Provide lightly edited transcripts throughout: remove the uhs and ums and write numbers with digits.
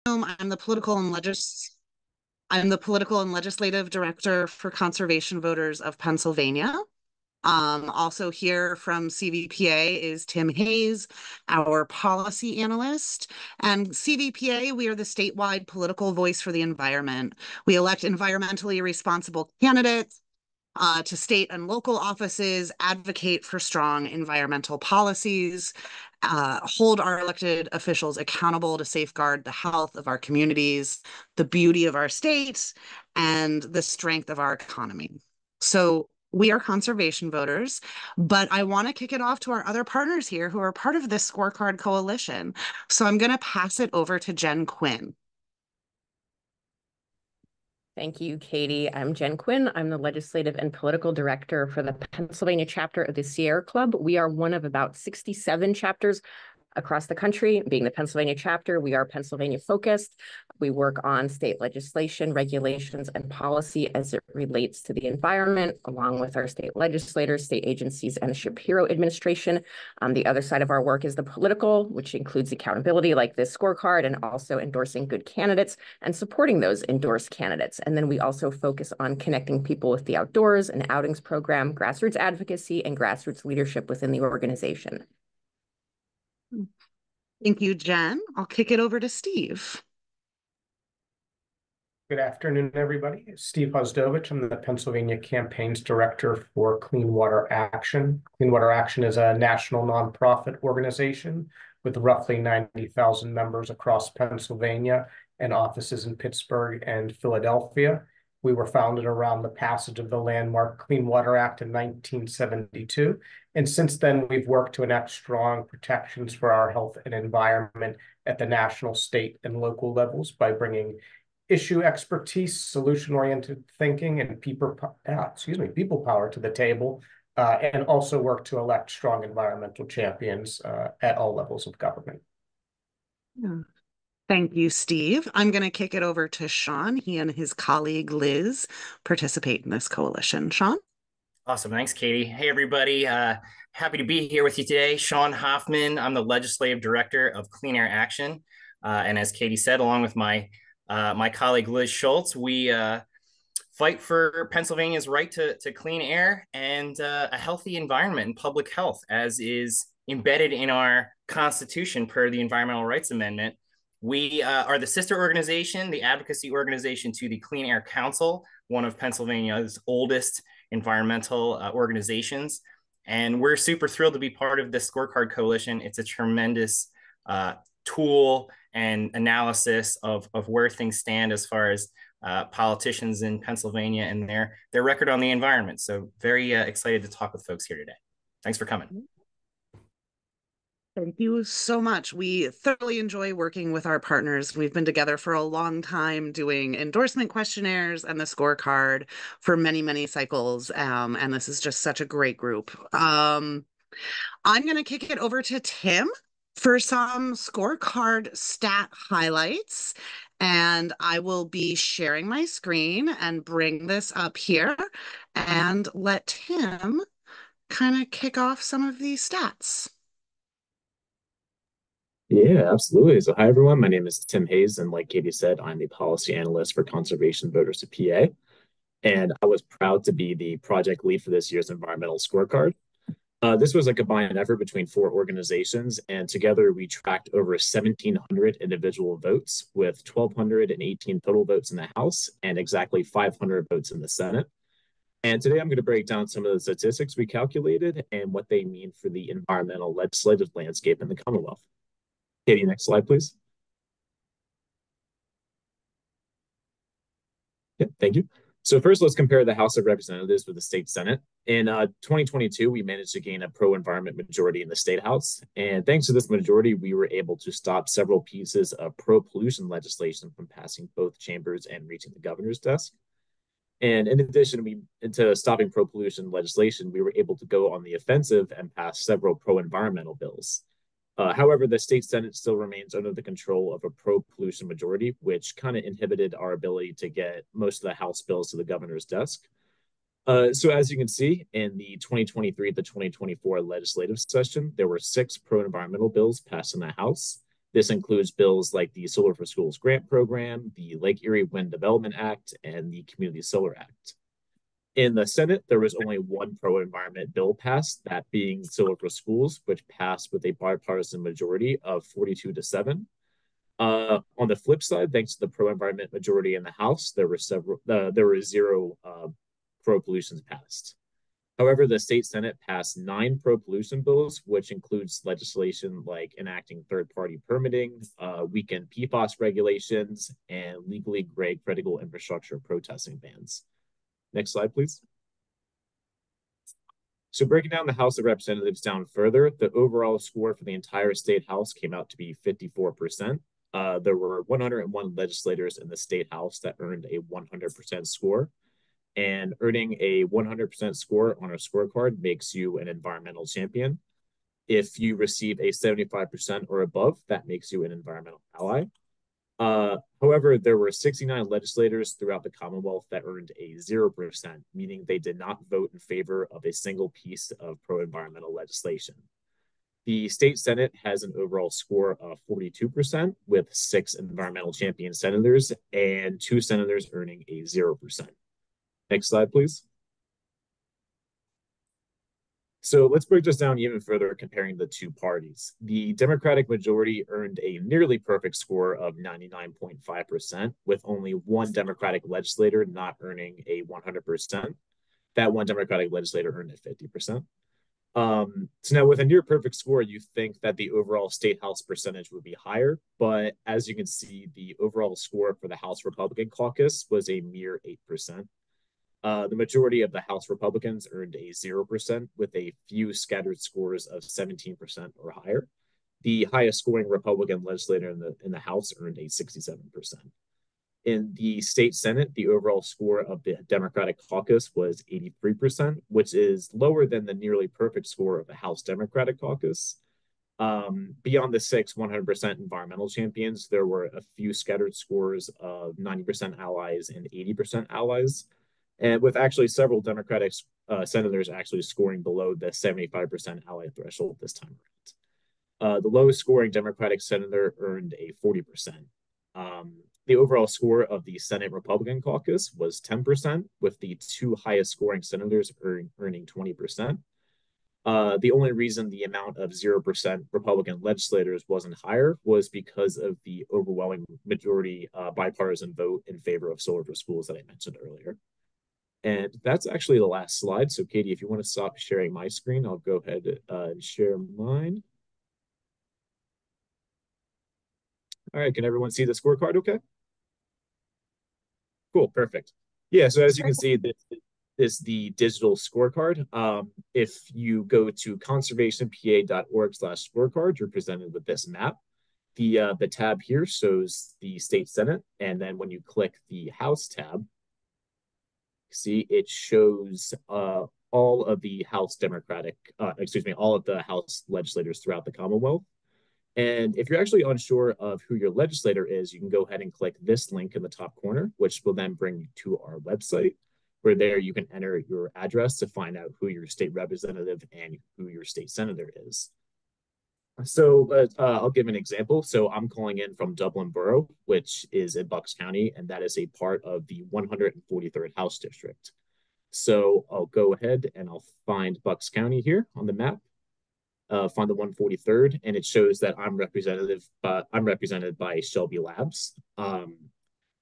I'm the political and legislative director for Conservation Voters of Pennsylvania. Also here from CVPA is Tim Hayes, our policy analyst. And CVPA, we are the statewide political voice for the environment. We elect environmentally responsible candidates to state and local offices, advocate for strong environmental policies, hold our elected officials accountable to safeguard the health of our communities, the beauty of our state, and the strength of our economy. So we are conservation voters, but I want to kick it off to our other partners here who are part of this scorecard coalition. So I'm going to pass it over to Jen Quinn. Thank you, Katie. I'm Jen Quinn. I'm the Legislative and Political Director for the Pennsylvania chapter of the Sierra Club. We are one of about 67 chapters across the country. Being the Pennsylvania chapter, we are Pennsylvania focused. We work on state legislation, regulations, and policy as it relates to the environment, along with our state legislators, state agencies, and the Shapiro administration. The other side of our work is the political, which includes accountability like this scorecard, and also endorsing good candidates and supporting those endorsed candidates. And then we also focus on connecting people with the outdoors and outings program, grassroots advocacy, and grassroots leadership within the organization. Thank you, Jen. I'll kick it over to Steve. Good afternoon, everybody. Steve Hozdovich. I'm the Pennsylvania Campaigns Director for Clean Water Action. Clean Water Action is a national nonprofit organization with roughly 90,000 members across Pennsylvania and offices in Pittsburgh and Philadelphia. We were founded around the passage of the landmark Clean Water Act in 1972. And since then, we've worked to enact strong protections for our health and environment at the national, state, and local levels by bringing issue expertise, solution-oriented thinking, and people power to the table, and also work to elect strong environmental champions at all levels of government. Yeah. Thank you, Steve. I'm going to kick it over to Sean. He and his colleague Liz participate in this coalition. Sean? Awesome. Thanks, Katie. Hey, everybody. Happy to be here with you today. Sean Hoffman. I'm the Legislative Director of Clean Air Action. And as Katie said, along with my colleague Liz Schultz, we fight for Pennsylvania's right to clean air and a healthy environment and public health, as is embedded in our Constitution per the Environmental Rights Amendment. We are the sister organization, the advocacy organization to the Clean Air Council, one of Pennsylvania's oldest environmental organizations. And we're super thrilled to be part of this scorecard coalition. It's a tremendous tool and analysis of where things stand as far as politicians in Pennsylvania and their record on the environment. So very excited to talk with folks here today. Thanks for coming. Thank you so much. We thoroughly enjoy working with our partners. We've been together for a long time doing endorsement questionnaires and the scorecard for many, many cycles. And this is just such a great group. I'm going to kick it over to Tim for some scorecard stat highlights. And I will be sharing my screen and bring this up here and let Tim kind of kick off some of these stats. Yeah, absolutely. So hi, everyone. My name is Tim Hayes, and like Katie said, I'm the policy analyst for Conservation Voters of PA. And I was proud to be the project lead for this year's Environmental Scorecard. This was a combined effort between 4 organizations, and together we tracked over 1,700 individual votes with 1,218 total votes in the House and exactly 500 votes in the Senate. And today I'm going to break down some of the statistics we calculated and what they mean for the environmental legislative landscape in the Commonwealth. Katie, next slide, please. Yeah, thank you. So first, let's compare the House of Representatives with the state Senate. In 2022, we managed to gain a pro-environment majority in the state House. And thanks to this majority, we were able to stop several pieces of pro-pollution legislation from passing both chambers and reaching the governor's desk. And in addition, to stopping pro-pollution legislation, we were able to go on the offensive and pass several pro-environmental bills. However, the state Senate still remains under the control of a pro-pollution majority, which kind of inhibited our ability to get most of the House bills to the governor's desk. So as you can see, in the 2023 to 2024 legislative session, there were 6 pro-environmental bills passed in the House. This includes bills like the Solar for Schools Grant Program, the Lake Erie Wind Development Act, and the Community Solar Act. In the Senate, there was only one pro-environment bill passed, that being Solar for Schools, which passed with a bipartisan majority of 42-7. On the flip side, thanks to the pro-environment majority in the House, there were zero pro-pollutions passed. However, the state Senate passed 9 pro-pollution bills, which includes legislation like enacting third-party permitting, weakened PFAS regulations, and legally gray critical infrastructure protesting bans. Next slide, please. So breaking down the House of Representatives down further, the overall score for the entire state House came out to be 54%. There were 101 legislators in the state House that earned a 100% score. And earning a 100% score on a scorecard makes you an environmental champion. If you receive a 75% or above, that makes you an environmental ally. However, there were 69 legislators throughout the Commonwealth that earned a 0%, meaning they did not vote in favor of a single piece of pro-environmental legislation. The state Senate has an overall score of 42%, with 6 environmental champion senators and 2 senators earning a 0%. Next slide, please. So let's break this down even further, comparing the two parties. The Democratic majority earned a nearly perfect score of 99.5%, with only one Democratic legislator not earning a 100%. That one Democratic legislator earned a 50%. So now with a near perfect score, you think that the overall state House percentage would be higher, but as you can see, the overall score for the House Republican caucus was a mere 8%. The majority of the House Republicans earned a 0%, with a few scattered scores of 17% or higher. The highest scoring Republican legislator in the House earned a 67%. In the state Senate, the overall score of the Democratic caucus was 83%, which is lower than the nearly perfect score of the House Democratic caucus. Beyond the 6 100% environmental champions, there were a few scattered scores of 90% allies and 80% allies. And with actually several Democratic senators actually scoring below the 75% ally threshold this time around. The lowest scoring Democratic senator earned a 40%. The overall score of the Senate Republican caucus was 10%, with the 2 highest scoring senators earning 20%. The only reason the amount of 0% Republican legislators wasn't higher was because of the overwhelming majority bipartisan vote in favor of Solar for Schools that I mentioned earlier. And that's actually the last slide. So Katie, if you want to stop sharing my screen, I'll go ahead and share mine. All right, can everyone see the scorecard okay? Cool, perfect. Yeah, so as you can see, this is the digital scorecard. If you go to conservationpa.org/scorecard, you're presented with this map. The tab here shows the state Senate, and then when you click the House tab, see it shows all of the House all of the House legislators throughout the Commonwealth. And if you're actually unsure of who your legislator is, you can go ahead and click this link in the top corner, which will then bring you to our website, where there you can enter your address to find out who your state representative and who your state senator is. So I'll give an example. So I'm calling in from Dublin Borough, which is in Bucks County, and that is a part of the 143rd House District. So I'll go ahead and I'll find Bucks County here on the map, find the 143rd, and it shows that I'm represented by Shelby Labs. So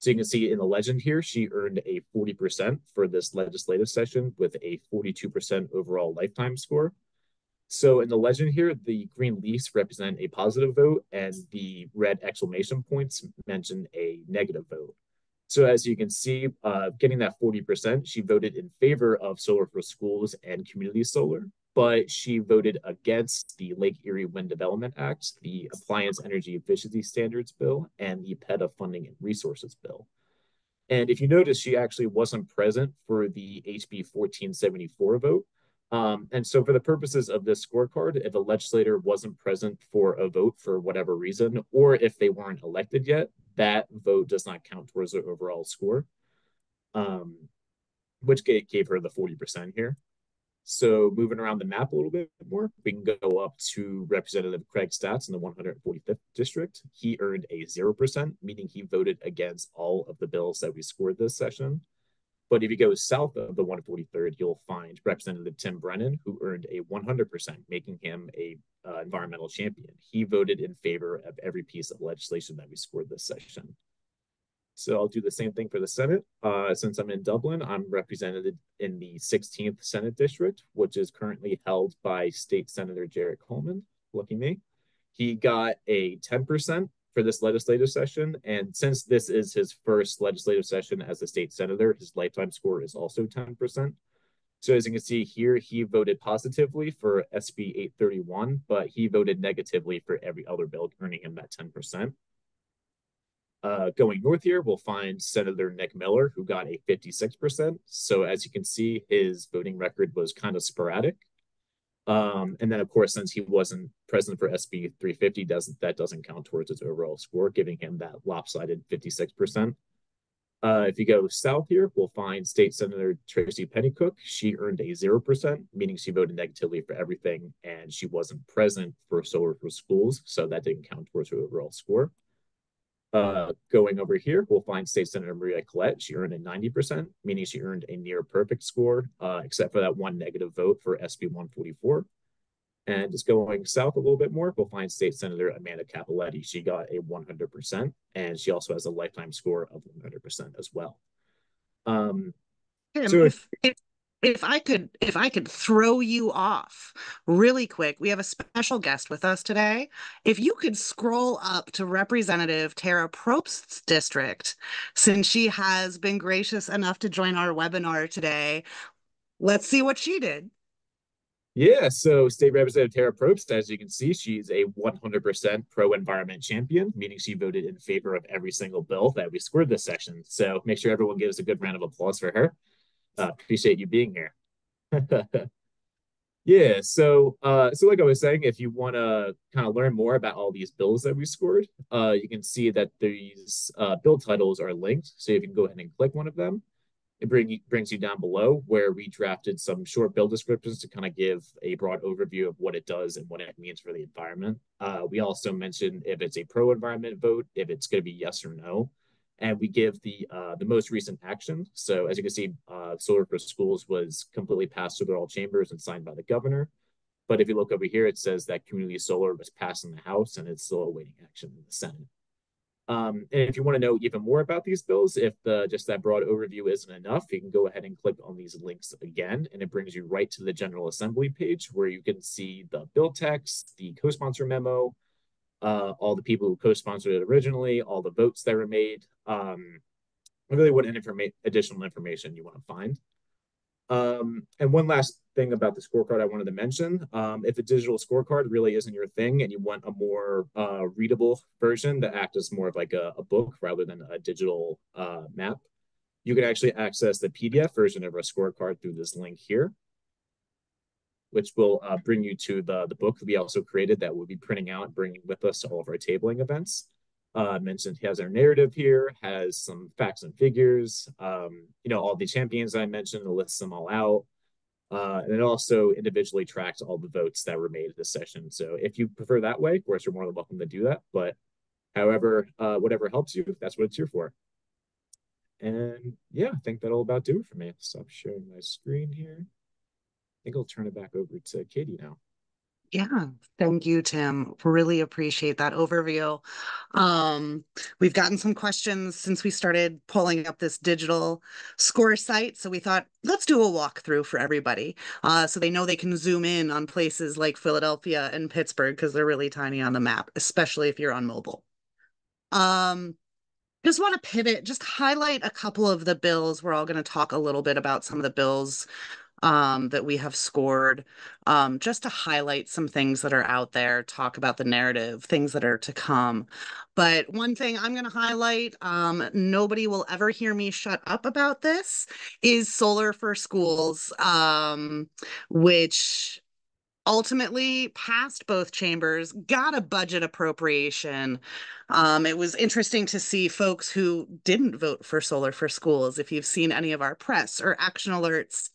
you can see in the legend here, she earned a 40% for this legislative session with a 42% overall lifetime score. So in the legend here, the green leaves represent a positive vote, and the red exclamation points mention a negative vote. So as you can see, getting that 40%, she voted in favor of Solar for Schools and community solar, but she voted against the Lake Erie Wind Development Act, the Appliance Energy Efficiency Standards Bill, and the PETA Funding and Resources Bill. And if you notice, she actually wasn't present for the HB 1474 vote. And so for the purposes of this scorecard, if a legislator wasn't present for a vote for whatever reason, or if they weren't elected yet, that vote does not count towards their overall score, which gave her the 40% here. So moving around the map a little bit more, we can go up to Representative Craig Stats in the 145th district. He earned a 0%, meaning he voted against all of the bills that we scored this session. But if you go south of the 143rd, you'll find Representative Tim Brennan, who earned a 100%, making him a environmental champion. He voted in favor of every piece of legislation that we scored this session. So I'll do the same thing for the Senate. Since I'm in Dublin, I'm represented in the 16th Senate District, which is currently held by State Senator Jarrett Coleman. Lucky me. He got a 10% for this legislative session. And since this is his first legislative session as a state senator, his lifetime score is also 10%. So as you can see here, he voted positively for SB 831, but he voted negatively for every other bill, earning him that 10%. Going north here, we'll find Senator Nick Miller, who got a 56%. So as you can see, his voting record was kind of sporadic. And then, of course, since he wasn't present for SB 350, that doesn't count towards his overall score, giving him that lopsided 56%. If you go south here, we'll find State Senator Tracy Pennycook. She earned a 0%, meaning she voted negatively for everything, and she wasn't present for Solar for Schools, so that didn't count towards her overall score. Going over here, we'll find State Senator Maria Collette. She earned a 90%, meaning she earned a near perfect score, except for that one negative vote for SB 144. And just going south a little bit more, we'll find State Senator Amanda Capoletti. She got a 100%, and she also has a lifetime score of 100% as well. Tim, so if I could throw you off really quick, we have a special guest with us today. If you could scroll up to Representative Tara Probst's district, since she has been gracious enough to join our webinar today, let's see what she did. Yeah, so State Representative Tara Probst, as you can see, she's a 100% pro-environment champion, meaning she voted in favor of every single bill that we scored this session. So make sure everyone gives a good round of applause for her. Appreciate you being here. Yeah, so like I was saying, if you want to kind of learn more about all these bills that we scored, you can see that these bill titles are linked. So you can go ahead and click one of them. It brings you down below where we drafted some short bill descriptions to kind of give a broad overview of what it does and what it means for the environment. We also mentioned if it's a pro-environment vote, if it's going to be yes or no. And we give the most recent action. So as you can see, Solar for Schools was completely passed through all chambers and signed by the governor. But if you look over here, it says that community solar was passed in the House and it's still awaiting action in the Senate. And if you want to know even more about these bills, if just that broad overview isn't enough, you can go ahead and click on these links again, and it brings you right to the General Assembly page where you can see the bill text, the co-sponsor memo, all the people who co-sponsored it originally, all the votes that were made, really what additional information you want to find. And one last thing about the scorecard I wanted to mention, if a digital scorecard really isn't your thing and you want a more readable version that acts as more of like a book rather than a digital map, you can actually access the PDF version of our scorecard through this link here, which will bring you to the book we also created that we'll be printing out and bringing with us to all of our tabling events. Mentioned has our narrative here, has some facts and figures, all the champions I mentioned, it lists them all out. And it also individually tracks all the votes that were made at this session. So if you prefer that way, of course, you're more than welcome to do that. But however, whatever helps you, that's what it's here for. And yeah, I think that'll about do it for me. Stop sharing my screen here. I think I'll turn it back over to Katie now. Yeah, thank you, Tim. Really appreciate that overview. We've gotten some questions since we started pulling up this digital score site. So we thought, let's do a walkthrough for everybody. So they know they can zoom in on places like Philadelphia and Pittsburgh because they're really tiny on the map, especially if you're on mobile. Just want to pivot, just highlight a couple of the bills. We're all going to talk a little bit about some of the bills that we have scored, just to highlight some things that are out there, talk about the narrative, things that are to come. But one thing I'm going to highlight, nobody will ever hear me shut up about this, is Solar for Schools, which ultimately passed both chambers, got a budget appropriation. It was interesting to see folks who didn't vote for Solar for Schools. If you've seen any of our press or action alerts,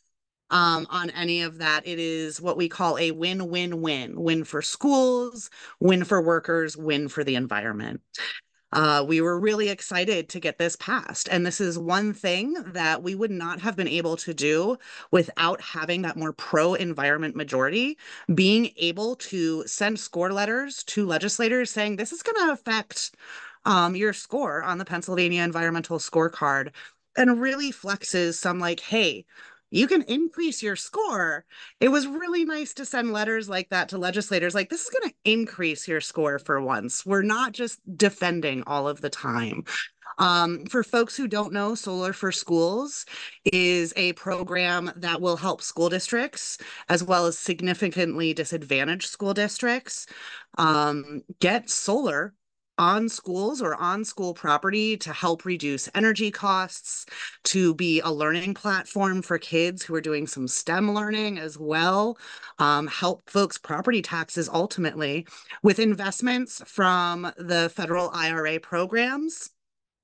on any of that. It is what we call a win-win-win. Win for schools, win for workers, win for the environment. We were really excited to get this passed. And this is one thing that we would not have been able to do without having that more pro-environment majority, being able to send score letters to legislators saying this is going to affect your score on the Pennsylvania Environmental Scorecard, and really flexes some like, hey, you can increase your score. It was really nice to send letters like that to legislators, like, this is going to increase your score for once. We're not just defending all of the time. For folks who don't know, Solar for Schools is a program that will help school districts, as well as significantly disadvantaged school districts, get solar on schools or on school property to help reduce energy costs, to be a learning platform for kids who are doing some STEM learning as well, help folks' property taxes ultimately with investments from the federal IRA programs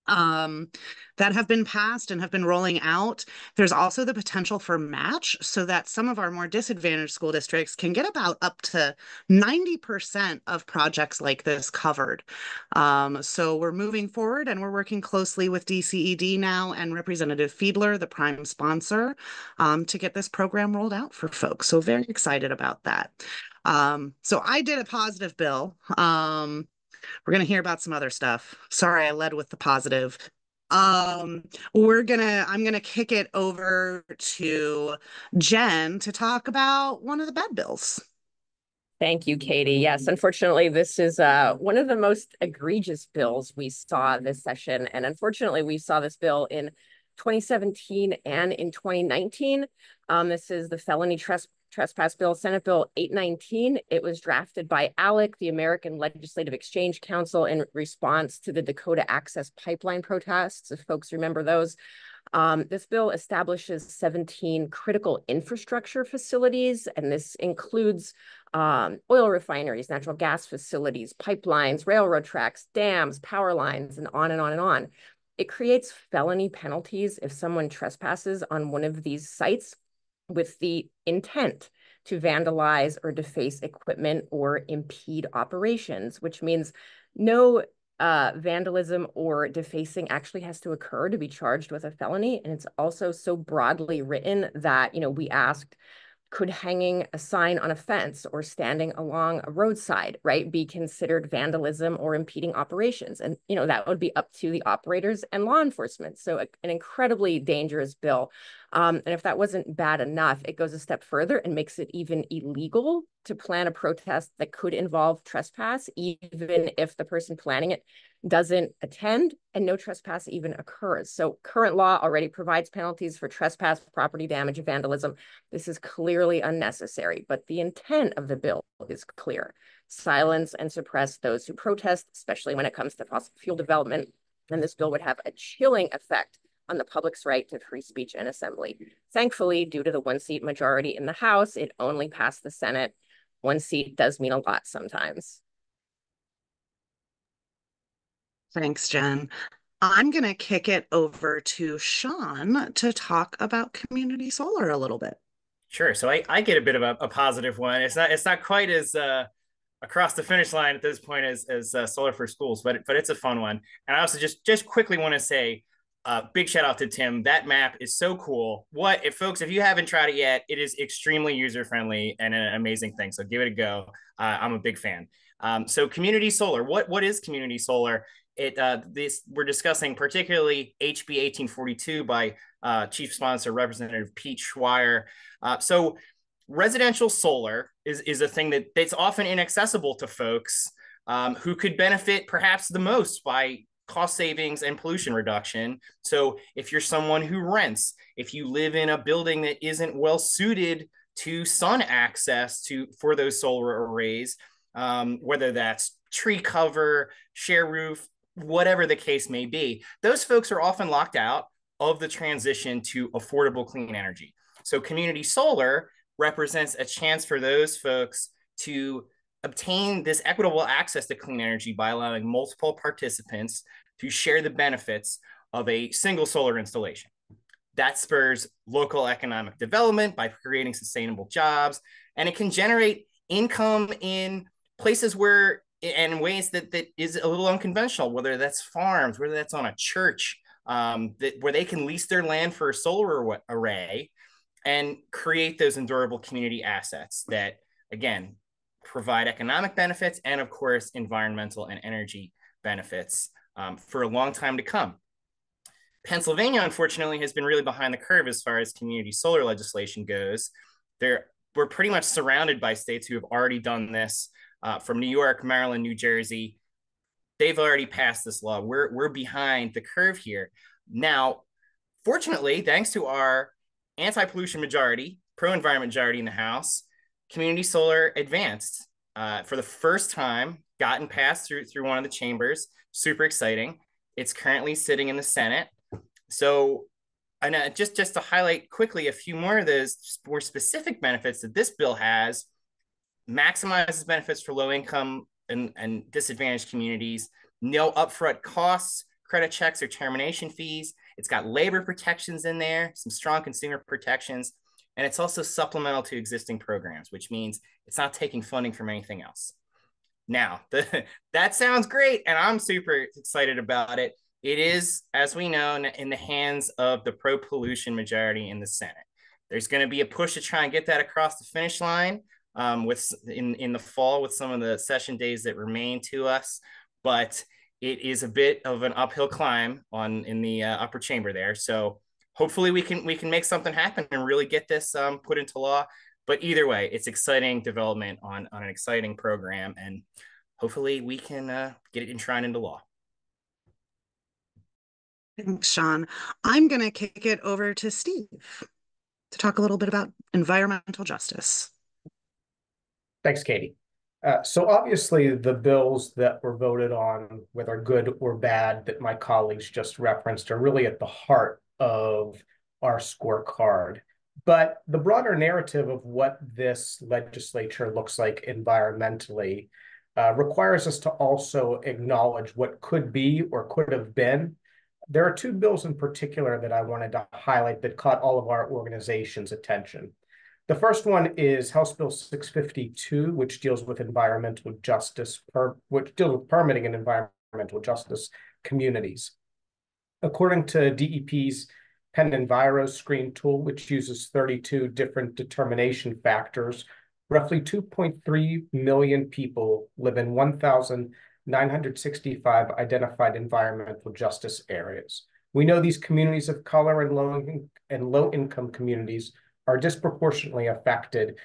that have been passed and have been rolling out. There's also the potential for match so that some of our more disadvantaged school districts can get about up to 90% of projects like this covered. So we're moving forward, and we're working closely with DCED now and Representative Fiedler, the prime sponsor, to get this program rolled out for folks. So very excited about that. So I did a positive bill. We're going to hear about some other stuff. Sorry, I led with the positive. I'm going to kick it over to Jen to talk about one of the bad bills. Thank you, Katie. Yes, unfortunately, this is one of the most egregious bills we saw this session. And unfortunately, we saw this bill in 2017 and in 2019. This is the felony trespass bill, Senate Bill 819. It was drafted by ALEC, the American Legislative Exchange Council, in response to the Dakota Access Pipeline protests, if folks remember those. This bill establishes 17 critical infrastructure facilities, and this includes oil refineries, natural gas facilities, pipelines, railroad tracks, dams, power lines, and on and on and on. It creates felony penalties if someone trespasses on one of these sites with the intent to vandalize or deface equipment or impede operations, which means no vandalism or defacing actually has to occur to be charged with a felony. And it's also so broadly written that, we asked, could hanging a sign on a fence or standing along a roadside, right, be considered vandalism or impeding operations? And, that would be up to the operators and law enforcement. So an incredibly dangerous bill. And if that wasn't bad enough, it goes a step further and makes it even illegal to plan a protest that could involve trespass, even if the person planning it doesn't attend and no trespass even occurs. So current law already provides penalties for trespass, property damage, vandalism. This is clearly unnecessary, but the intent of the bill is clear. Silence and suppress those who protest, especially when it comes to fossil fuel development. And this bill would have a chilling effect on the public's right to free speech and assembly. Thankfully, due to the one-seat majority in the House, it only passed the Senate. One seat does mean a lot sometimes. Thanks, Jen. I'm going to kick it over to Sean to talk about community solar a little bit. Sure. So I get a bit of a positive one. It's not quite as across the finish line at this point as Solar for Schools, but it's a fun one. And I also just quickly want to say big shout out to Tim. That map is so cool. If you haven't tried it yet, it is extremely user friendly and an amazing thing. So give it a go. I'm a big fan. So community solar. What is community solar? We're discussing particularly HB 1842 by Chief Sponsor Representative Pete Schweier. So residential solar is a thing that's often inaccessible to folks who could benefit perhaps the most by cost savings and pollution reduction. So if you're someone who rents, if you live in a building that isn't well suited to sun access for those solar arrays, whether that's tree cover, share roof, whatever the case may be, those folks are often locked out of the transition to affordable clean energy. So community solar represents a chance for those folks to obtain this equitable access to clean energy by allowing multiple participants to share the benefits of a single solar installation. That spurs local economic development by creating sustainable jobs, and it can generate income in places where and in ways that is a little unconventional, whether that's farms, whether that's on a church, where they can lease their land for a solar array and create those endurable community assets that, again, provide economic benefits and, of course, environmental and energy benefits for a long time to come. Pennsylvania, unfortunately, has been really behind the curve as far as community solar legislation goes. We're pretty much surrounded by states who have already done this, from New York, Maryland, New Jersey. They've already passed this law. We're behind the curve here. Now, fortunately, thanks to our anti-pollution majority, pro-environment majority in the House, community solar advanced for the first time, gotten passed through one of the chambers. Super exciting. It's currently sitting in the Senate. So, and just to highlight quickly a few more of those more specific benefits that this bill has: maximizes benefits for low income and disadvantaged communities, no upfront costs, credit checks, or termination fees. It's got labor protections in there, some strong consumer protections, and it's also supplemental to existing programs, which means it's not taking funding from anything else. Now, that sounds great, and I'm super excited about it. It is, as we know, in the hands of the pro-pollution majority in the Senate. There's going to be a push to try and get that across the finish line in the fall with some of the session days that remain to us, but it is a bit of an uphill climb in the upper chamber there. So hopefully we can make something happen and really get this put into law. But either way, it's exciting development on an exciting program, and hopefully we can get it enshrined into law. Thanks, Sean. I'm going to kick it over to Steve to talk a little bit about environmental justice. Thanks, Katie. So obviously the bills that were voted on, whether good or bad, that my colleagues just referenced, are really at the heart of our scorecard. But the broader narrative of what this legislature looks like environmentally requires us to also acknowledge what could be or could have been. There are two bills in particular that I wanted to highlight that caught all of our organization's attention. The first one is House Bill 652, which deals with environmental justice, which deals with permitting and environmental justice communities. According to DEP's Penn Enviro Screen tool, which uses 32 different determination factors, roughly 2.3 million people live in 1,965 identified environmental justice areas. We know these communities of color and low-income communities are disproportionately affected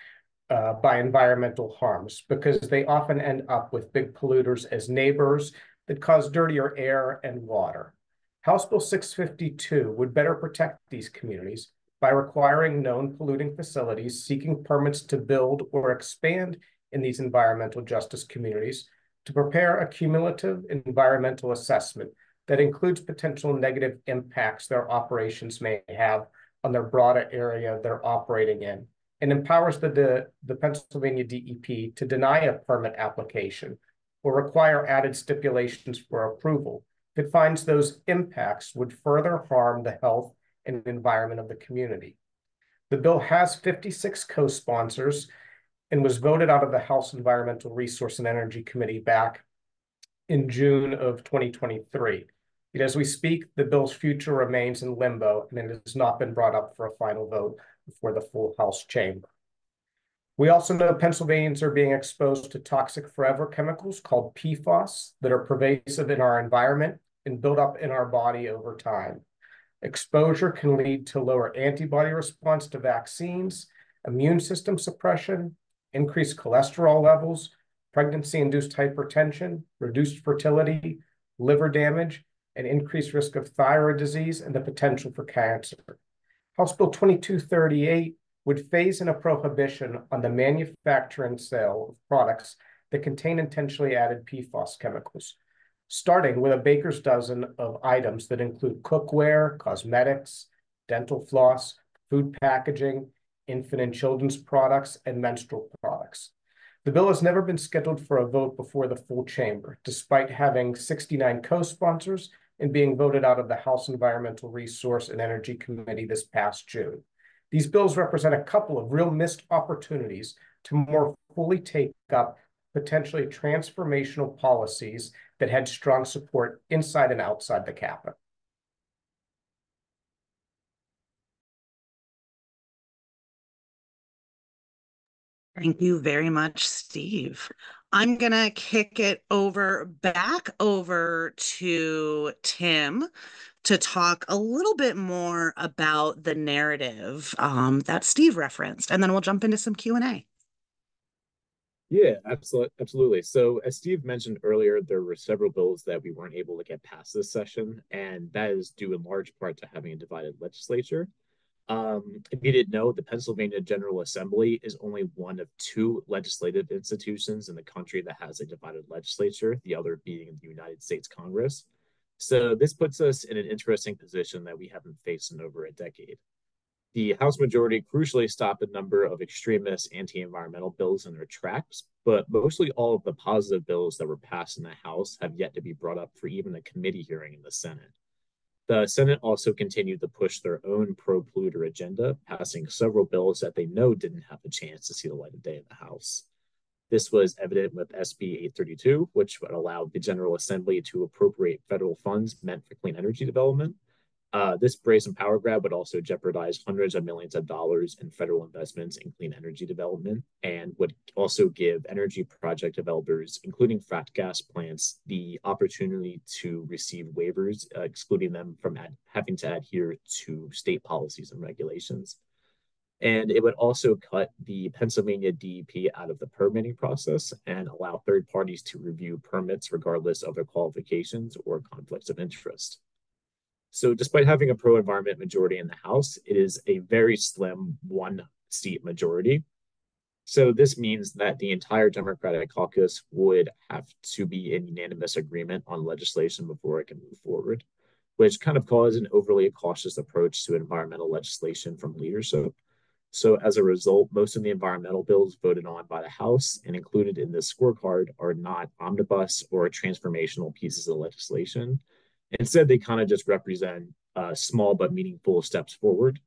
by environmental harms because they often end up with big polluters as neighbors that cause dirtier air and water. House Bill 652 would better protect these communities by requiring known polluting facilities seeking permits to build or expand in these environmental justice communities to prepare a cumulative environmental assessment that includes potential negative impacts their operations may have on their broader area they're operating in, and empowers the Pennsylvania DEP to deny a permit application or require added stipulations for approval if it finds those impacts would further harm the health and environment of the community. The bill has 56 co-sponsors and was voted out of the House Environmental Resource and Energy Committee back in June of 2023. Yet as we speak, the bill's future remains in limbo, and it has not been brought up for a final vote before the full House chamber. We also know Pennsylvanians are being exposed to toxic forever chemicals called PFAS that are pervasive in our environment and build up in our body over time. Exposure can lead to lower antibody response to vaccines, immune system suppression, increased cholesterol levels, pregnancy-induced hypertension, reduced fertility, liver damage, and increased risk of thyroid disease and the potential for cancer. House Bill 2238 would phase in a prohibition on the manufacture and sale of products that contain intentionally added PFAS chemicals, starting with a baker's dozen of items that include cookware, cosmetics, dental floss, food packaging, infant and children's products, and menstrual products. The bill has never been scheduled for a vote before the full chamber, despite having 69 co-sponsors and being voted out of the House Environmental Resource and Energy Committee this past June. These bills represent a couple of real missed opportunities to more fully take up potentially transformational policies that had strong support inside and outside the Capitol. Thank you very much, Steve. I'm going to kick it back over to Tim to talk a little bit more about the narrative that Steve referenced, and then we'll jump into some Q&A. Yeah, absolutely. So as Steve mentioned earlier, there were several bills that we weren't able to get past this session, and that is due in large part to having a divided legislature. If you didn't know, the Pennsylvania General Assembly is only one of two legislative institutions in the country that has a divided legislature, the other being the United States Congress. So this puts us in an interesting position that we haven't faced in over a decade. The House majority crucially stopped a number of extremist anti-environmental bills in their tracks, but mostly all of the positive bills that were passed in the House have yet to be brought up for even a committee hearing in the Senate. The Senate also continued to push their own pro-polluter agenda, passing several bills that they know didn't have a chance to see the light of day in the House. This was evident with SB 832, which would allow the General Assembly to appropriate federal funds meant for clean energy development. This brazen power grab would also jeopardize hundreds of millions of dollars in federal investments in clean energy development and would also give energy project developers, including frac gas plants, the opportunity to receive waivers, excluding them from having to adhere to state policies and regulations. And it would also cut the Pennsylvania DEP out of the permitting process and allow third parties to review permits regardless of their qualifications or conflicts of interest. So despite having a pro-environment majority in the House, it is a very slim one-seat majority. So this means that the entire Democratic caucus would have to be in unanimous agreement on legislation before it can move forward, which kind of caused an overly cautious approach to environmental legislation from leadership. So as a result, most of the environmental bills voted on by the House and included in this scorecard are not omnibus or transformational pieces of legislation. Instead, they kind of just represent small but meaningful steps forward.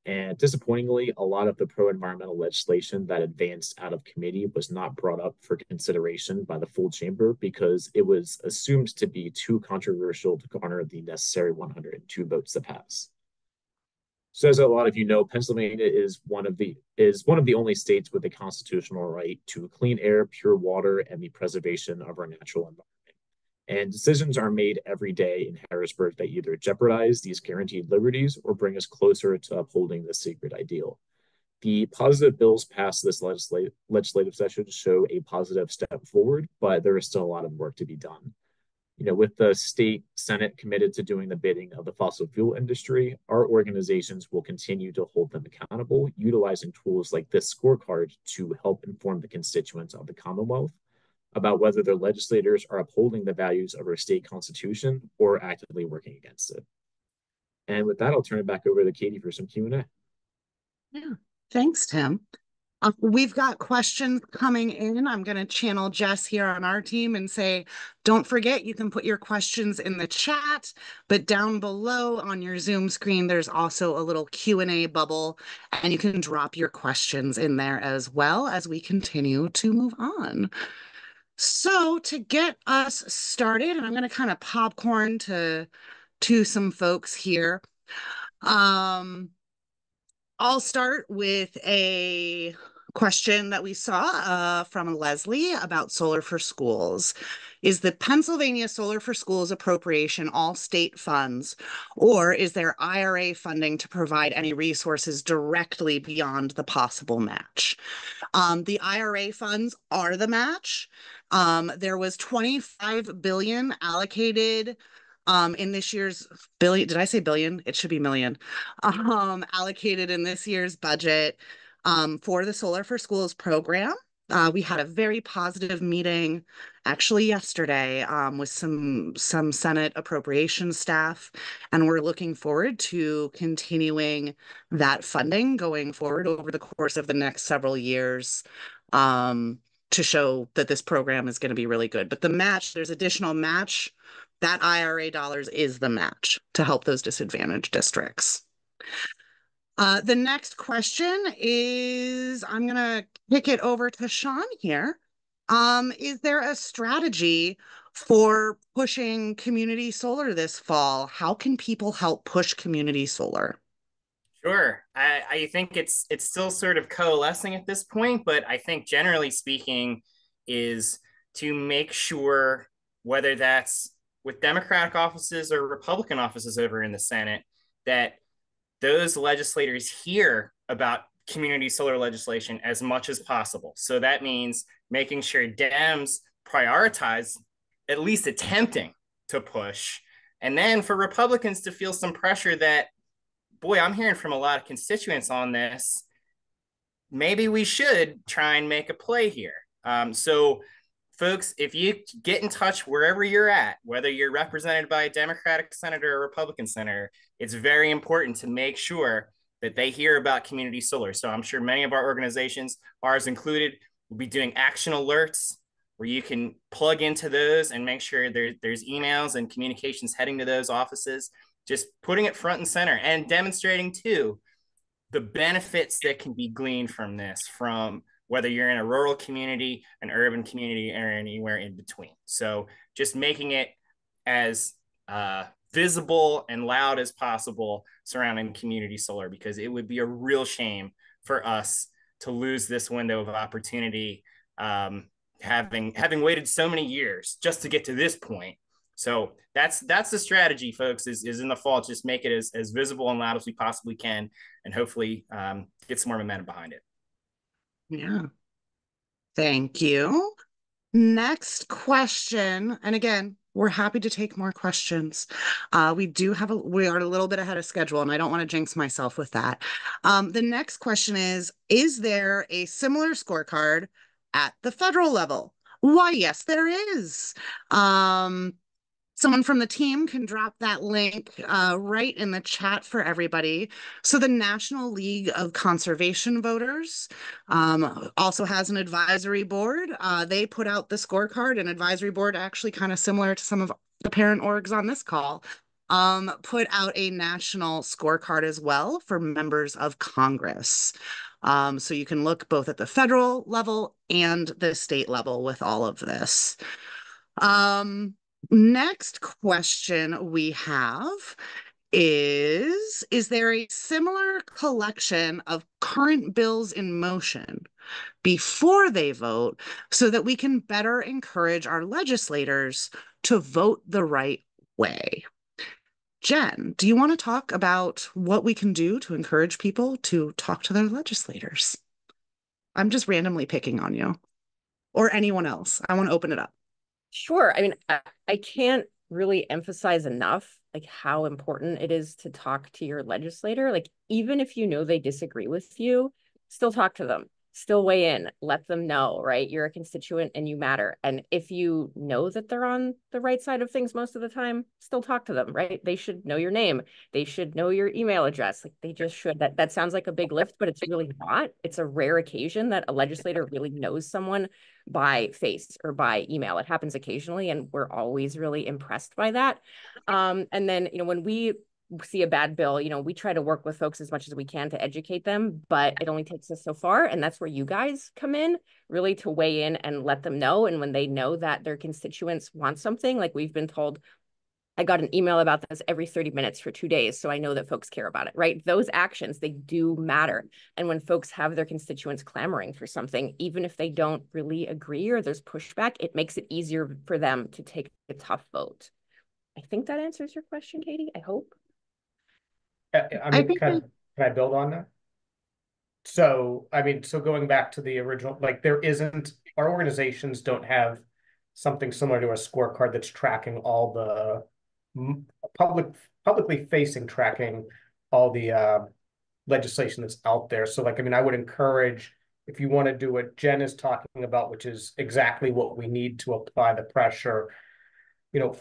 And disappointingly, a lot of the pro-environmental legislation that advanced out of committee was not brought up for consideration by the full chamber because it was assumed to be too controversial to garner the necessary 102 votes to pass. So as a lot of you know, Pennsylvania is one of the only states with a constitutional right to clean air, pure water, and the preservation of our natural environment. And decisions are made every day in Harrisburg that either jeopardize these guaranteed liberties or bring us closer to upholding this sacred ideal. The positive bills passed this legislative session show a positive step forward, but there is still a lot of work to be done. With the state Senate committed to doing the bidding of the fossil fuel industry, our organizations will continue to hold them accountable, utilizing tools like this scorecard to help inform the constituents of the Commonwealth about whether their legislators are upholding the values of our state constitution or actively working against it. And with that, I'll turn it back over to Katie for some Q&A. Yeah, thanks, Tim. We've got questions coming in. I'm going to channel Jess here on our team and say, don't forget, you can put your questions in the chat, but down below on your Zoom screen, there's also a little Q&A bubble, and you can drop your questions in there as well as we continue to move on. So to get us started, and I'm going to kind of popcorn to some folks here. I'll start with a question that we saw from Leslie about Solar for Schools. Is the Pennsylvania Solar for Schools appropriation all state funds, or is there IRA funding to provide any resources directly beyond the possible match? The IRA funds are the match. There was $25 billion allocated in this year's billion. Did I say billion? It should be million. Allocated in this year's budget for the Solar for Schools program. We had a very positive meeting actually yesterday with some Senate appropriations staff, and we're looking forward to continuing that funding going forward over the course of the next several years to show that this program is going to be really good. But the match, there's additional match that IRA dollars is the match to help those disadvantaged districts. The next question is, I'm going to kick it over to Sean here. Is there a strategy for pushing community solar this fall? How can people help push community solar? Sure. I think it's still sort of coalescing at this point, but I think generally speaking is to make sure, whether that's with Democratic offices or Republican offices over in the Senate, that those legislators hear about community solar legislation as much as possible. So that means making sure Dems prioritize at least attempting to push. And then for Republicans to feel some pressure that, boy, I'm hearing from a lot of constituents on this, maybe we should try and make a play here. So folks, if you get in touch wherever you're at, whether you're represented by a Democratic senator or a Republican senator, it's very important to make sure that they hear about community solar. So I'm sure many of our organizations, ours included, will be doing action alerts where you can plug into those and make sure there's emails and communications heading to those offices, just putting it front and center and demonstrating too the benefits that can be gleaned from this, from whether you're in a rural community, an urban community, or anywhere in between. So just making it as visible and loud as possible surrounding community solar, because it would be a real shame for us to lose this window of opportunity, having waited so many years just to get to this point. So that's the strategy, folks, is in the fall, just make it as visible and loud as we possibly can, and hopefully get some more momentum behind it. Yeah. Thank you. Next question. And again, we're happy to take more questions. We are a little bit ahead of schedule, and I don't want to jinx myself with that. The next question is there a similar scorecard at the federal level? Why, yes, there is. Someone from the team can drop that link right in the chat for everybody. So the National League of Conservation Voters also has an advisory board. They put out the scorecard, an advisory board actually kind of similar to some of the parent orgs on this call, put out a national scorecard as well for members of Congress. So you can look both at the federal level and the state level with all of this. Next question we have is there a similar collection of current bills in motion before they vote so that we can better encourage our legislators to vote the right way? Jen, do you want to talk about what we can do to encourage people to talk to their legislators? I'm just randomly picking on you or anyone else. I want to open it up. Sure. I mean, I can't really emphasize enough like how important it is to talk to your legislator. Like, even if you know they disagree with you, still talk to them, still weigh in, let them know, right? You're a constituent and you matter. And if you know that they're on the right side of things most of the time, still talk to them, right? They should know your name. They should know your email address. Like, they just should. That sounds like a big lift, but it's really not. It's a rare occasion that a legislator really knows someone by face or by email. It happens occasionally, and we're always really impressed by that. And then, when we see a bad bill, we try to work with folks as much as we can to educate them, but it only takes us so far. And that's where you guys come in, really, to weigh in and let them know. And when they know that their constituents want something, like we've been told, I got an email about this every 30 minutes for 2 days, so I know that folks care about it, right? Those actions, they do matter. And when folks have their constituents clamoring for something, even if they don't really agree or there's pushback, it makes it easier for them to take a tough vote. I think that answers your question, Katie, I hope. Can I build on that? So, so going back to the original, like our organizations don't have something similar to a scorecard that's tracking all the publicly facing tracking all the legislation that's out there. So I would encourage, if you want to do what Jen is talking about, which is exactly what we need to apply the pressure,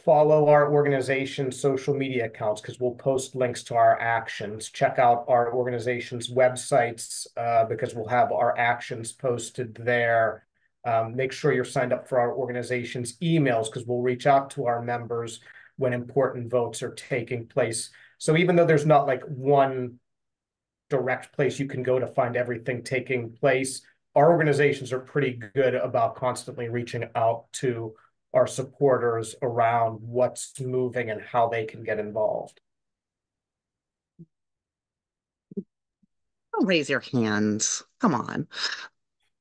follow our organization's social media accounts, because we'll post links to our actions. Check out our organization's websites, because we'll have our actions posted there. Make sure you're signed up for our organization's emails, because we'll reach out to our members when important votes are taking place. So even though there's not like one direct place you can go to find everything taking place, our organizations are pretty good about constantly reaching out to our supporters around what's moving and how they can get involved. Don't raise your hands. Come on.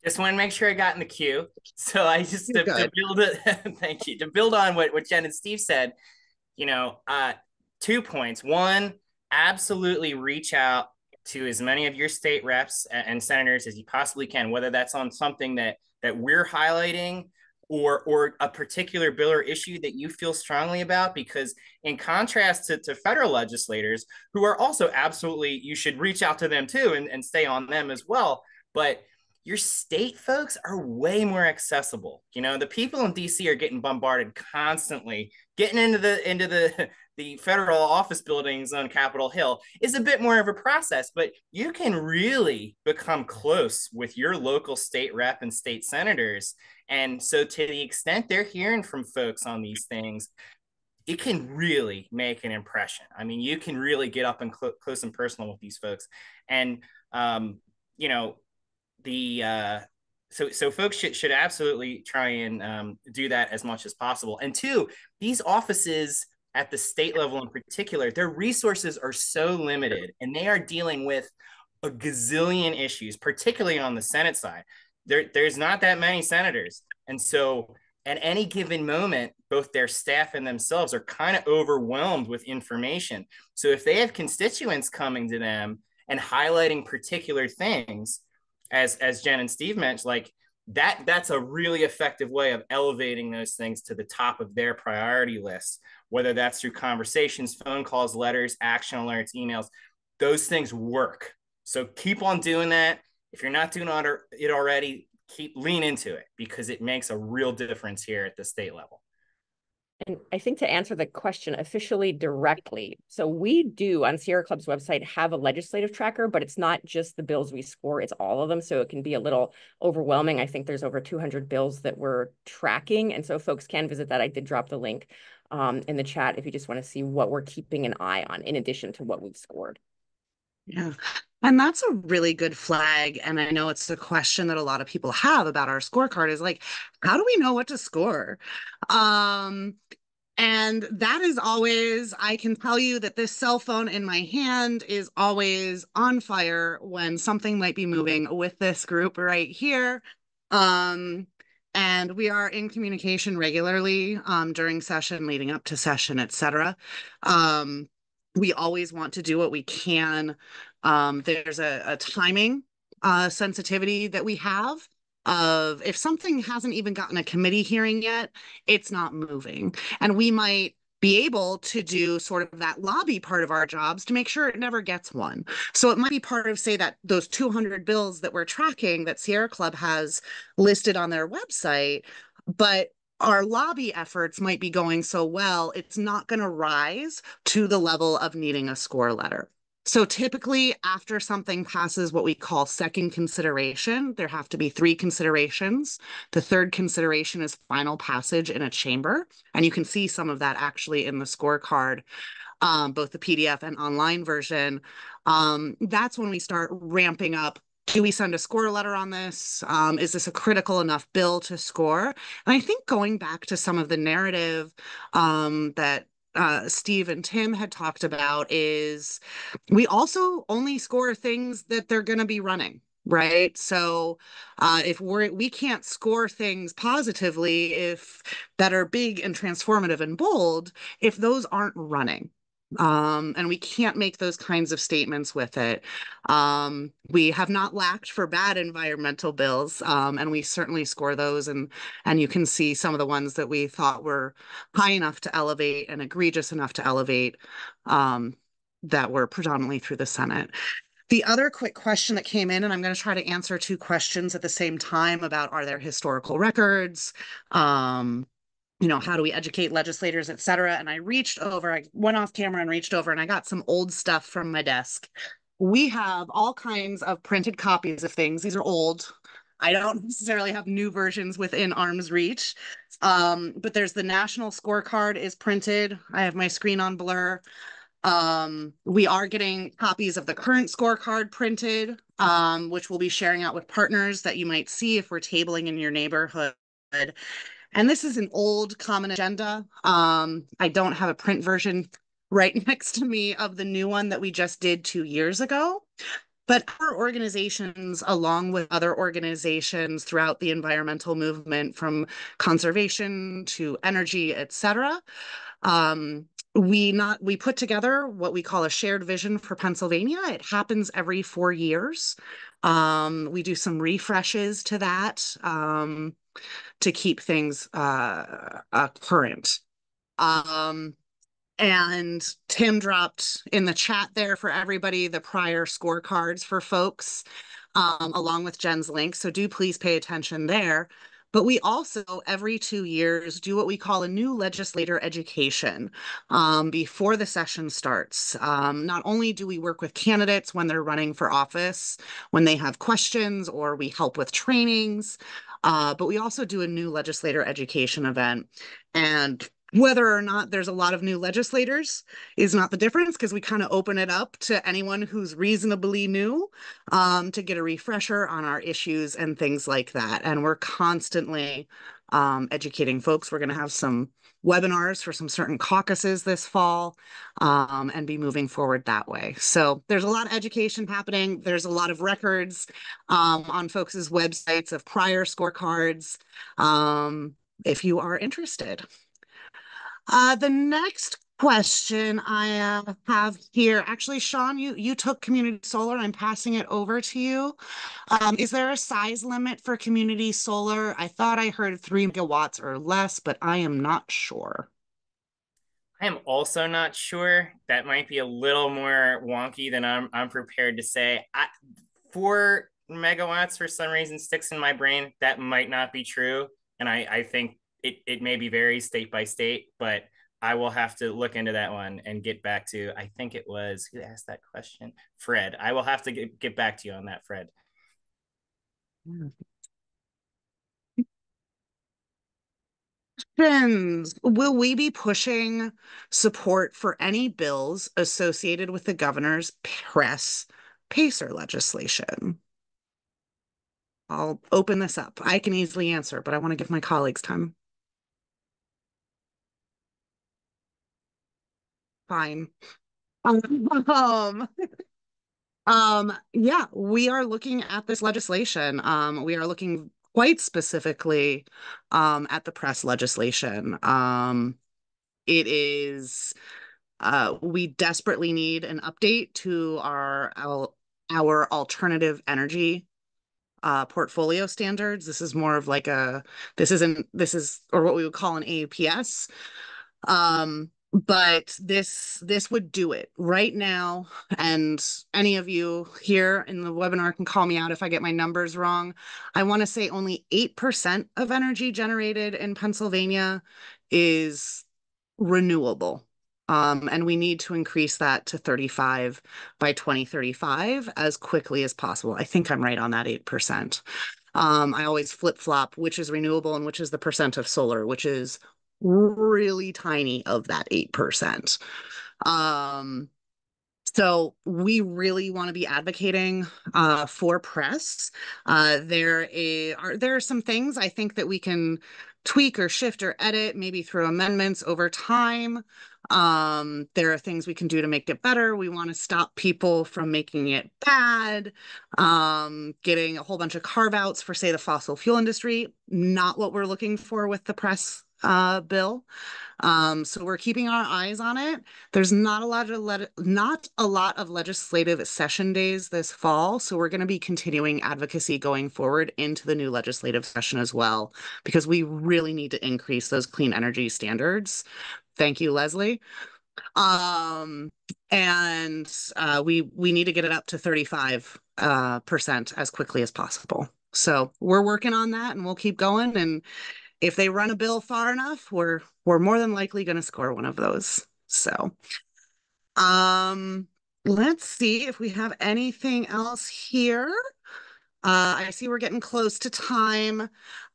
Just want to make sure I got in the queue. So I just to build it. Thank you. To build on what Jen and Steve said, 2 points. One, absolutely reach out to as many of your state reps and senators as you possibly can, whether that's on something that we're highlighting or a particular bill or issue that you feel strongly about, because in contrast to federal legislators who are also absolutely, you should reach out to them too and stay on them as well. But your state folks are way more accessible. The people in DC are getting bombarded constantly. Getting into the federal office buildings on Capitol Hill is a bit more of a process, but you can really become close with your local state rep and state senators. And so to the extent they're hearing from folks on these things, it can really make an impression. I mean, you can really get up and close and personal with these folks. And, so folks should absolutely try and do that as much as possible. And two, these offices at the state level in particular, their resources are so limited and they are dealing with a gazillion issues, particularly on the Senate side. There's not that many senators. And so at any given moment, both their staff and themselves are kind of overwhelmed with information. So if they have constituents coming to them and highlighting particular things, as Jen and Steve mentioned, like that's a really effective way of elevating those things to the top of their priority list, whether that's through conversations, phone calls, letters, action alerts, emails. Those things work. So keep on doing that. If you're not doing it already, lean into it, because it makes a real difference here at the state level. And I think to answer the question officially directly, so we do on Sierra Club's website have a legislative tracker, but it's not just the bills we score, it's all of them. So it can be a little overwhelming. I think there's over 200 bills that we're tracking. And so folks can visit that. I did drop the link in the chat if you just want to see what we're keeping an eye on in addition to what we've scored. Yeah. And that's a really good flag. And I know it's a question that a lot of people have about our scorecard is like, how do we know what to score? And that is always, I can tell you that this cell phone in my hand is always on fire when something might be moving with this group right here. And we are in communication regularly during session, leading up to session, etc. We always want to do what we can. There's a timing sensitivity that we have of if something hasn't even gotten a committee hearing yet, it's not moving. And we might be able to do sort of that lobby part of our jobs to make sure it never gets one. So it might be part of, say, that those 200 bills that we're tracking that Sierra Club has listed on their website, but our lobby efforts might be going so well, it's not going to rise to the level of needing a score letter. So typically after something passes what we call second consideration, there have to be 3 considerations. The third consideration is final passage in a chamber. And you can see some of that actually in the scorecard, both the PDF and online version. That's when we start ramping up. Do we send a score letter on this? Is this a critical enough bill to score? And I think going back to some of the narrative that Steve and Tim had talked about is we also only score things that they're going to be running, right? So if we can't score things positively if that are big and transformative and bold if those aren't running. And we can't make those kinds of statements with it. We have not lacked for bad environmental bills, and we certainly score those. And you can see some of the ones that we thought were high enough to elevate and egregious enough to elevate that were predominantly through the Senate. The other quick question that came in, and I'm going to try to answer 2 questions at the same time about are there historical records? How do we educate legislators, et cetera? And I went off camera and reached over and I got some old stuff from my desk. We have all kinds of printed copies of things. These are old. I don't necessarily have new versions within arm's reach. But there's the national scorecard is printed. I have my screen on blur. We are getting copies of the current scorecard printed, which we'll be sharing out with partners that you might see if we're tabling in your neighborhood. And this is an old common agenda. I don't have a print version right next to me of the new one that we just did 2 years ago. But our organizations, along with other organizations throughout the environmental movement, from conservation to energy, et cetera, we put together what we call a shared vision for Pennsylvania. It happens every 4 years. We do some refreshes to that to keep things current. And Tim dropped in the chat there for everybody the prior scorecards for folks, along with Jen's link. So do please pay attention there. But we also, every 2 years, do what we call a new legislator education before the session starts. Not only do we work with candidates when they're running for office, when they have questions, or we help with trainings, but we also do a new legislator education event. And whether or not there's a lot of new legislators is not the difference, because we kind of open it up to anyone who's reasonably new to get a refresher on our issues and things like that. And we're constantly educating folks. We're going to have some webinars for some certain caucuses this fall and be moving forward that way. So there's a lot of education happening. There's a lot of records on folks' websites of prior scorecards if you are interested. The next question I have here, actually, Sean, you took community solar. I'm passing it over to you. Is there a size limit for community solar? I thought I heard 3 megawatts or less, but I am not sure. I am also not sure. That might be a little more wonky than I'm prepared to say. 4 megawatts for some reason sticks in my brain. That might not be true, and I think it maybe varies state by state, but I will have to look into that one and get back to, I think it was, who asked that question? Fred. I will have to get back to you on that, Fred. Will we be pushing support for any bills associated with the governor's press PACER legislation? I'll open this up. I can easily answer, but I want to give my colleagues time. Fine. Yeah, we are looking at this legislation. We are looking quite specifically at the press legislation. It is we desperately need an update to our alternative energy portfolio standards. This is more of like this is or what we would call an APS. But this would do it right now. And any of you here in the webinar can call me out if I get my numbers wrong. I want to say only 8% of energy generated in Pennsylvania is renewable. And we need to increase that to 35 by 2035 as quickly as possible. I think I'm right on that 8%. I always flip-flop which is renewable and which is the percent of solar, which is really tiny of that 8%. So we really want to be advocating for press. There are some things I think that we can tweak or shift or edit, maybe through amendments over time. There are things we can do to make it better. We want to stop people from making it bad, getting a whole bunch of carve-outs for, say, the fossil fuel industry. Not what we're looking for with the press bill. So we're keeping our eyes on it. There's not a lot of legislative session days this fall, so we're going to be continuing advocacy going forward into the new legislative session as well, because we really need to increase those clean energy standards. Thank you, Leslie. And we need to get it up to 35% as quickly as possible. So we're working on that, and we'll keep going. And if they run a bill far enough, we're more than likely going to score one of those. So, let's see if we have anything else here. I see we're getting close to time.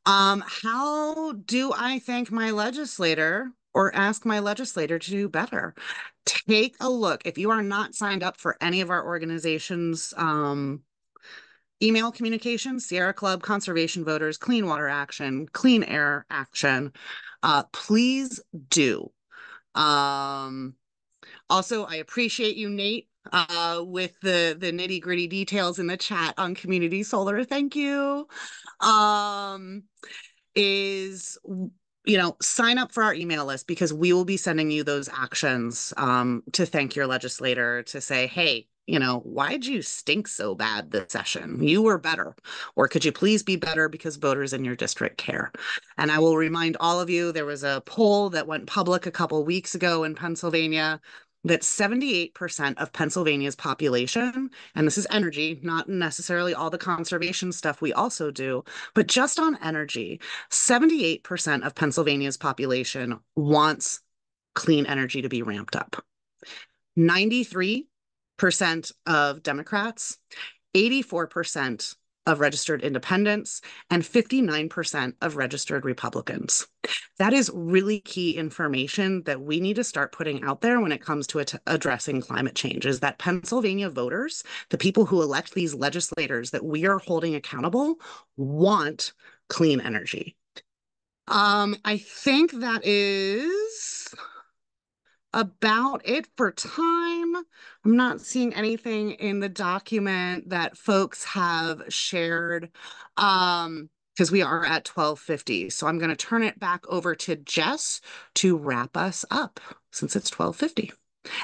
How do I thank my legislator or ask my legislator to do better? Take a look. If you are not signed up for any of our organizations, email communications, Sierra Club, Conservation Voters, Clean Water Action, Clean Air Action, please do. Also, I appreciate you, Nate, with the nitty-gritty details in the chat on community solar. Thank you. Sign up for our email list, because we will be sending you those actions to thank your legislator, to say, hey, why'd you stink so bad this session? You were better. Or could you please be better because voters in your district care? And I will remind all of you, there was a poll that went public a couple weeks ago in Pennsylvania that 78% of Pennsylvania's population, and this is energy, not necessarily all the conservation stuff we also do, but just on energy, 78% of Pennsylvania's population wants clean energy to be ramped up. 93% of Democrats, 84% of registered independents, and 59% of registered Republicans. That is really key information that we need to start putting out there when it comes to addressing climate change, is that Pennsylvania voters, the people who elect these legislators that we are holding accountable, want clean energy. I think that is about it for time. I'm not seeing anything in the document that folks have shared, because we are at 12:50. So I'm going to turn it back over to Jess to wrap us up, since it's 12:50.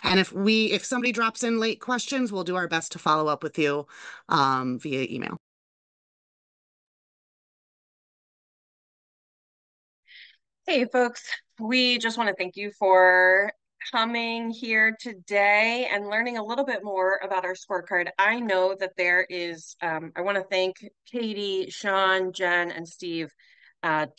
And if somebody drops in late questions, we'll do our best to follow up with you via email. Hey folks, we just want to thank you for coming here today and learning a little bit more about our scorecard. I know that there is, I want to thank Katie, Sean, Jen, and Steve,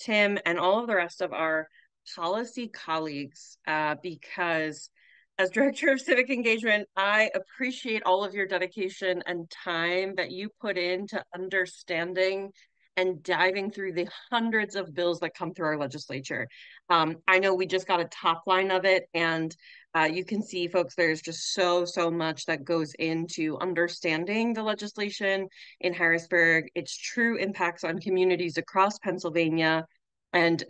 Tim, and all of the rest of our policy colleagues, because as Director of Civic Engagement, I appreciate all of your dedication and time that you put into understanding and diving through the hundreds of bills that come through our legislature. I know we just got a top line of it, and you can see, folks, there's just so much that goes into understanding the legislation in Harrisburg, its true impacts on communities across Pennsylvania, and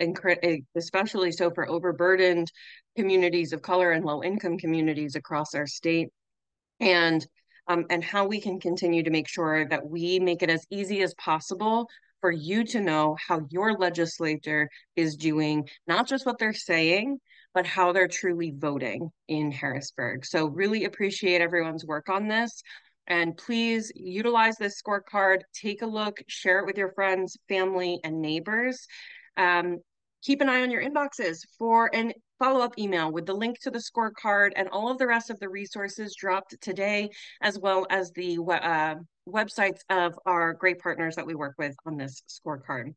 especially so for overburdened communities of color and low-income communities across our state. And how we can continue to make sure that we make it as easy as possible for you to know how your legislator is doing, not just what they're saying, but how they're truly voting in Harrisburg. So really appreciate everyone's work on this. And please utilize this scorecard, take a look, share it with your friends, family, and neighbors. Keep an eye on your inboxes for an follow-up email with the link to the scorecard and all of the rest of the resources dropped today, as well as the websites of our great partners that we work with on this scorecard.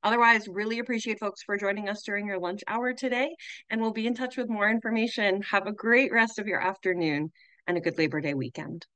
Otherwise, really appreciate folks for joining us during your lunch hour today, and we'll be in touch with more information. Have a great rest of your afternoon and a good Labor Day weekend.